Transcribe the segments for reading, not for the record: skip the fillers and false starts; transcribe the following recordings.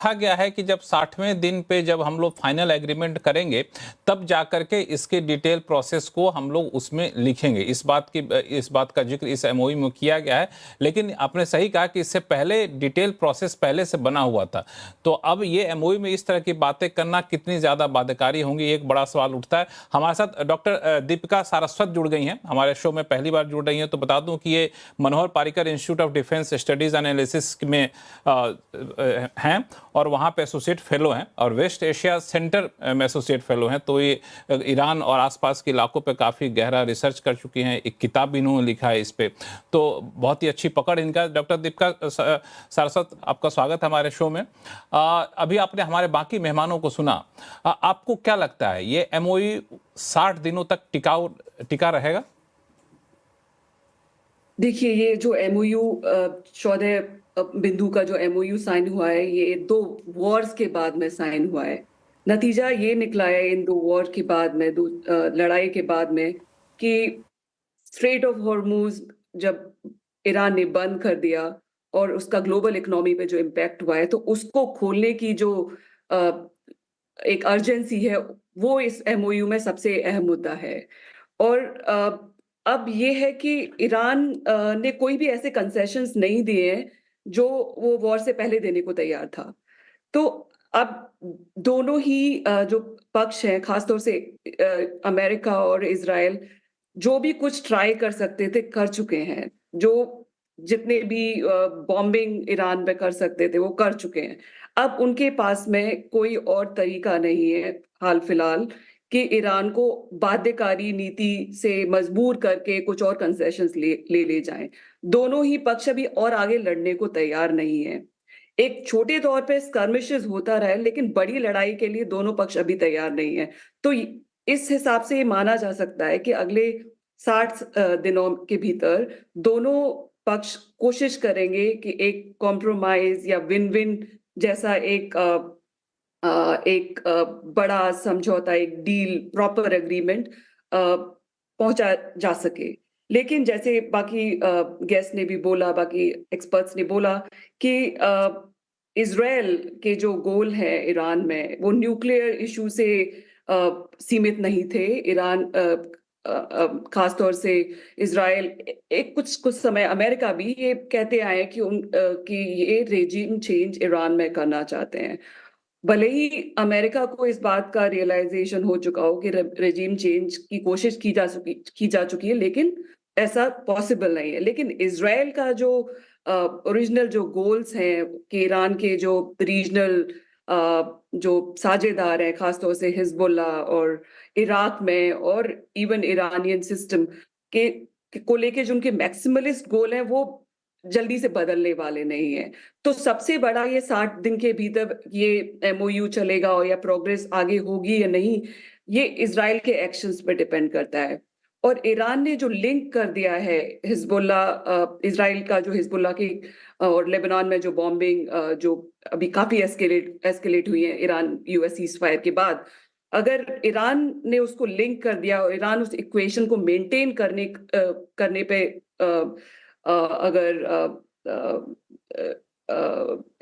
कहा गया है कि जब 60वें दिन पे जब हम लोग फाइनल एग्रीमेंट करेंगे तब जाकर के इसके डिटेल प्रोसेस को हम लोग उसमें लिखेंगे। इस बात का जिक्र इस एमओयू में किया गया है। लेकिन आपने सही कहा कि इससे पहले डिटेल प्रोसेस पहले से बना हुआ था, तो अब ये एमओयू में इस तरह की बातें करना कितनी ज्यादा बाध्यकारी होंगी, एक बड़ा सवाल उठता है। हमारे साथ डॉक्टर दीपिका सारस्वत जुड़ गई हैं, हमारे शो में पहली बार जुड़ रही हैं। तो बता दूं कि ये Manohar Parrikar Institute of Defence Studies Analysis में हैं और वहाँ पे एसोसिएट फेलो हैं और वेस्ट एशिया सेंटर में एसोसिएट फेलो हैं। तो ये ईरान और आसपास के इलाकों पे काफ़ी गहरा रिसर्च कर चुकी हैं, एक किताब भी इन्होंने लिखा है इस पे, तो बहुत ही अच्छी पकड़ इनका। डॉक्टर दीपिका सारस्वत, आपका स्वागत है हमारे शो में। अभी आपने हमारे बाकी मेहमानों को सुना, आपको क्या लगता है ये एमओयू 60 दिनों तक टिका रहेगा? देखिए, ये जो एमओयू 14 बिंदु का जो एमओयू साइन हुआ है, ये 2 वॉर्स के बाद में साइन हुआ है। नतीजा ये निकला है इन 2 वॉर के बाद में, लड़ाई के बाद में, कि स्ट्रेट ऑफ हॉर्मुज जब ईरान ने बंद कर दिया और उसका ग्लोबल इकोनॉमी पे जो इम्पैक्ट हुआ है, तो उसको खोलने की जो एक अर्जेंसी है, वो इस एमओयू में सबसे अहम मुद्दा है। और अब ये है कि ईरान ने कोई भी ऐसे कंसेशंस नहीं दिए हैं जो वो वॉर से पहले देने को तैयार था। तो अब दोनों ही जो पक्ष हैं, खासतौर से अमेरिका और इजराइल, जो भी कुछ ट्राई कर सकते थे कर चुके हैं। जो जितने भी बॉम्बिंग ईरान पे कर सकते थे वो कर चुके हैं। अब उनके पास में कोई और तरीका नहीं है हाल फिलहाल कि ईरान को बाध्यकारी नीति से मजबूर करके कुछ और कंसेशंस ले जाएं। दोनों ही पक्ष अभी और आगे लड़ने को तैयार नहीं है। एक छोटे तौर पे स्कर्मिशेस होता रहा है, लेकिन बड़ी लड़ाई के लिए दोनों पक्ष अभी तैयार नहीं है। तो इस हिसाब से ये माना जा सकता है कि अगले 60 दिनों के भीतर दोनों पक्ष कोशिश करेंगे कि एक कॉम्प्रोमाइज या विन विन जैसा एक बड़ा समझौता, एक डील, प्रॉपर एग्रीमेंट पहुंचा जा सके। लेकिन जैसे बाकी गेस्ट ने भी बोला, बाकी एक्सपर्ट्स ने बोला कि इजराइल के जो गोल है ईरान में, वो न्यूक्लियर इशू से सीमित नहीं थे। ईरान खास तौर से इजराइल, एक कुछ समय अमेरिका भी ये कहते आए कि ये रेजिम चेंज ईरान में करना चाहते हैं। भले ही अमेरिका को इस बात का रियलाइजेशन हो चुका हो कि रेजिम चेंज की कोशिश की जा चुकी है, लेकिन ऐसा पॉसिबल नहीं है। लेकिन इजराइल का जो ओरिजिनल जो गोल्स हैं कि ईरान के जो रीजनल जो साझेदार हैं, खासतौर से हिजबुल्ला और इराक में और इवन ईरानियन सिस्टम को लेके जो उनके मैक्सिमलिस्ट गोल हैं, वो जल्दी से बदलने वाले नहीं है। तो सबसे बड़ा ये 60 दिन के भीतर ये एमओयू चलेगा और या प्रोग्रेस आगे होगी या नहीं, ये इजराइल के एक्शंस पे डिपेंड करता है। और ईरान ने जो लिंक कर दिया है हिजबुल्ला, इजराइल का जो हिजबुल्ला की और लेबनान में जो बॉम्बिंग जो अभी काफी एस्केलेट हुई है ईरान यूएस सीज़फायर के बाद, अगर ईरान ने उसको लिंक कर दिया और ईरान उस इक्वेशन को मेंटेन करने पे अगर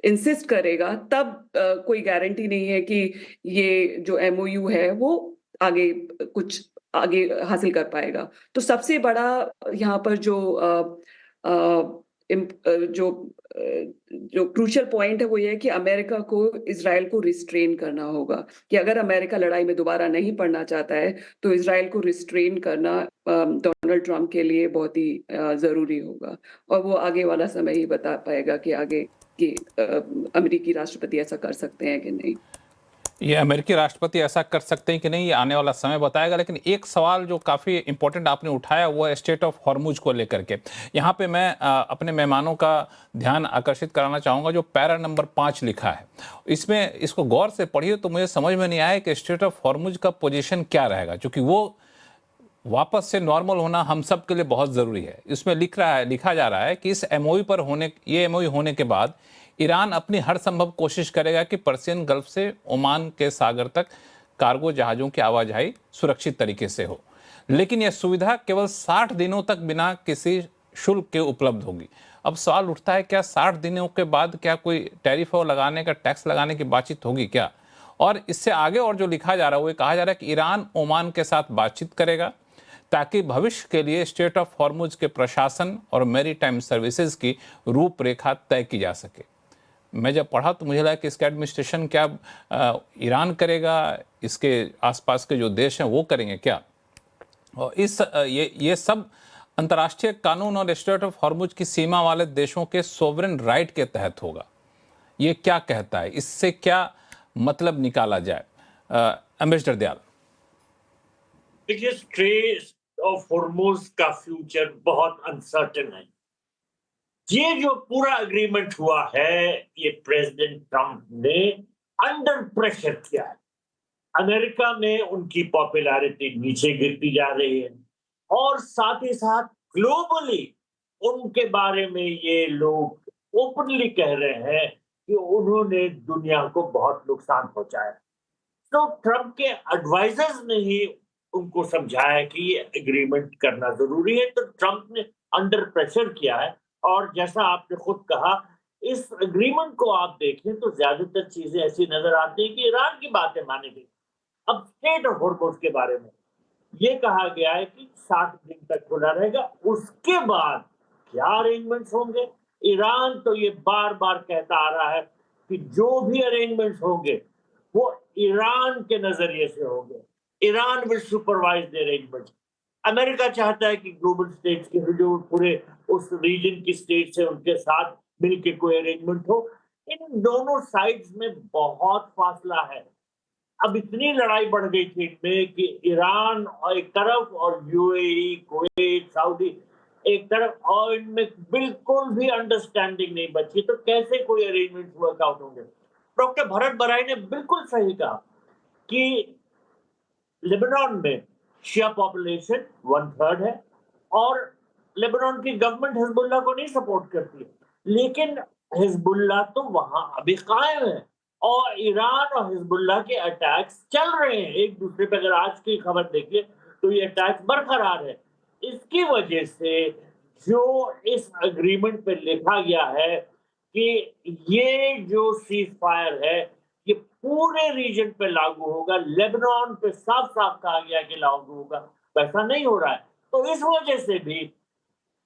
इंसिस्ट करेगा, तब कोई गारंटी नहीं है कि ये जो एमओयू है वो आगे कुछ आगे हासिल कर पाएगा। तो सबसे बड़ा यहाँ पर जो क्रूशियल पॉइंट है वो ये है कि अमेरिका को इजराइल को रिस्ट्रेन करना होगा। कि अगर अमेरिका लड़ाई में दोबारा नहीं पड़ना चाहता है, तो इजराइल को रिस्ट्रेन करना डोनाल्ड ट्रंप के लिए बहुत ही जरूरी होगा। और वो आगे वाला समय ही बता पाएगा कि आगे कि अमेरिकी राष्ट्रपति ऐसा कर सकते हैं कि नहीं। ये अमेरिकी राष्ट्रपति ऐसा कर सकते हैं कि नहीं, ये आने वाला समय बताएगा। लेकिन एक सवाल जो काफ़ी इंपॉर्टेंट आपने उठाया वो है स्टेट ऑफ हॉर्मुज को लेकर के। यहाँ पे मैं अपने मेहमानों का ध्यान आकर्षित कराना चाहूँगा। जो पैरा नंबर 5 लिखा है, इसमें इसको गौर से पढ़िए तो मुझे समझ में नहीं आया कि स्टेट ऑफ हॉर्मुज का पोजीशन क्या रहेगा, क्योंकि वो वापस से नॉर्मल होना हम सब के लिए बहुत ज़रूरी है। इसमें लिखा जा रहा है कि इस एमओयू पर ये एमओयू होने के बाद ईरान अपनी हर संभव कोशिश करेगा कि पर्शियन गल्फ से ओमान के सागर तक कार्गो जहाज़ों की आवाजाही सुरक्षित तरीके से हो। लेकिन यह सुविधा केवल 60 दिनों तक बिना किसी शुल्क के उपलब्ध होगी। अब सवाल उठता है, क्या 60 दिनों के बाद क्या कोई टैरिफ और लगाने का, टैक्स लगाने की बातचीत होगी क्या? और इससे आगे और जो लिखा जा रहा है वो कहा जा रहा है कि ईरान ओमान के साथ बातचीत करेगा ताकि भविष्य के लिए स्टेट ऑफ हॉर्मुज के प्रशासन और मैरीटाइम सर्विसेज की रूपरेखा तय की जा सके। मैं जब पढ़ा तो मुझे लगा कि इसका एडमिनिस्ट्रेशन क्या ईरान करेगा, इसके आसपास के जो देश हैं वो करेंगे क्या? और ये सब अंतर्राष्ट्रीय कानून और स्टेट ऑफ हॉर्मुज की सीमा वाले देशों के सोवरेन राइट के तहत होगा। ये क्या कहता है, इससे क्या मतलब निकाला जाए? एम्बेसडर दयाल। देखिए, स्ट्रेट ऑफ हॉर्मुज का फ्यूचर बहुत अनसर्टेन है। ये जो पूरा एग्रीमेंट हुआ है, ये प्रेसिडेंट ट्रंप ने अंडर प्रेशर किया है। अमेरिका में उनकी पॉपुलैरिटी नीचे गिरती जा रही है और साथ ही साथ ग्लोबली उनके बारे में ये लोग ओपनली कह रहे हैं कि उन्होंने दुनिया को बहुत नुकसान पहुंचाया। तो ट्रंप के एडवाइजर्स ने ही उनको समझाया कि ये एग्रीमेंट करना जरूरी है, तो ट्रंप ने अंडर प्रेशर किया है। और जैसा आपने खुद कहा, इस एग्रीमेंट को आप देखें तो ज्यादातर चीजें ऐसी नजर आती हैं कि ईरान की बातें मानी गई। अब स्टेट ऑफ हॉर्मुज के बारे में ये कहा गया है कि 60 दिन तक खुला रहेगा, उसके बाद क्या अरेंजमेंट्स होंगे। ईरान तो ये बार बार कहता आ रहा है कि जो भी अरेंजमेंट्स होंगे वो ईरान के नजरिए से होंगे, Iran will supervise the arrangements. America चाहता है कि ग्लोबल स्टेट्स के जो पूरे उस रीजन की स्टेट्स है उनके साथ मिलकर कोई अरेंजमेंट हो। इन दोनों साइड्स में बहुत फासला है। अब इतनी लड़ाई बढ़ गई थी इनमें कि ईरान और एक तरफ और यूएई, कुवैत, सऊदी एक तरफ, और इनमें बिल्कुल भी अंडरस्टैंडिंग नहीं बची। तो कैसे कोई अरेंजमेंट वर्कआउट होंगे? डॉक्टर भरत बराई ने बिल्कुल सही कहा कि लेबनान में शिया पॉपुलेशन 1/3 है और लेबनान की गवर्नमेंट हिजबुल्लाह को नहीं सपोर्ट करती है, लेकिन हिजबुल्लाह तो वहां अभी कायम है और ईरान और हिजबुल्लाह के अटैक्स चल रहे हैं एक दूसरे पे। अगर आज की खबर देखिए तो ये अटैक्स बरकरार है। इसकी वजह से जो इस एग्रीमेंट पे लिखा गया है कि ये जो सीज फायर है ये पूरे रीजन पे लागू होगा, लेबनान पे साफ साफ कहा गया कि लागू होगा, वैसा नहीं हो रहा है। तो इस वजह से भी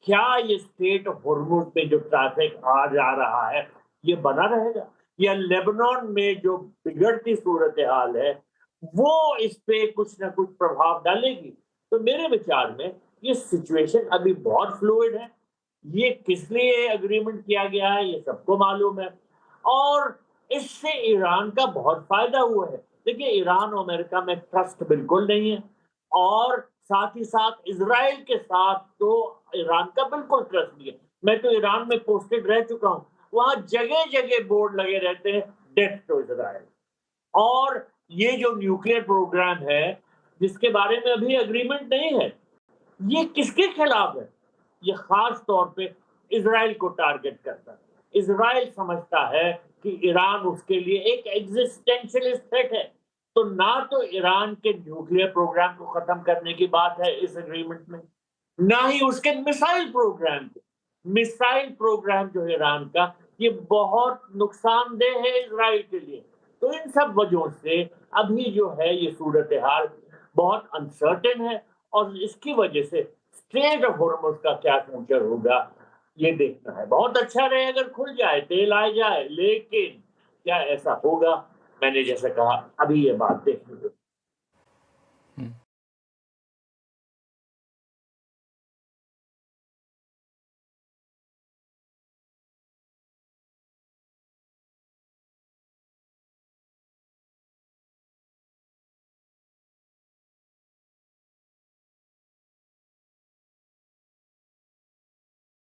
क्या ये स्टेट ऑफ हॉर्मुज पे जो ट्रैफिक आ जा रहा है ये बना रहेगा, या लेबनान में जो बिगड़ती सूरत हाल है वो इस पे कुछ ना कुछ प्रभाव डालेगी? तो मेरे विचार में ये सिचुएशन अभी बहुत फ्लूइड है। ये किस लिए एग्रीमेंट किया गया है ये सबको मालूम है और इससे ईरान का बहुत फायदा हुआ है। देखिए, ईरान और अमेरिका में ट्रस्ट बिल्कुल नहीं है और साथ ही साथ इजराइल के साथ तो ईरान का बिल्कुल ट्रस्ट नहीं है। मैं तो ईरान में पोस्टेड रह चुका हूं, वहां जगह जगह बोर्ड लगे रहते हैं डेथ टू इजराइल। और ये जो न्यूक्लियर प्रोग्राम है जिसके बारे में अभी एग्रीमेंट नहीं है, ये किसके खिलाफ है? ये खास तौर पे इजराइल को टारगेट करता है। इजराइल समझता है कि ईरान उसके लिए एक एग्जिस्टेंशियलिस्ट थ्रेट है। तो ना तो ईरान के न्यूक्लियर प्रोग्राम को खत्म करने की बात है इस एग्रीमेंट में, ना ही उसके मिसाइल प्रोग्राम को। मिसाइल प्रोग्राम जो ईरान का ये बहुत नुकसानदेह है इजराइल के लिए। तो इन सब वजहों से अभी जो है ये सूरत हाल बहुत अनसर्टेन है और इसकी वजह से स्ट्रेट ऑफ हॉर्मुज का क्या फ्यूचर होगा ये देखना है। बहुत अच्छा रहे अगर खुल जाए, तेल आ जाए, लेकिन क्या ऐसा होगा? मैंने जैसा कहा अभी ये बात देखनी होगी।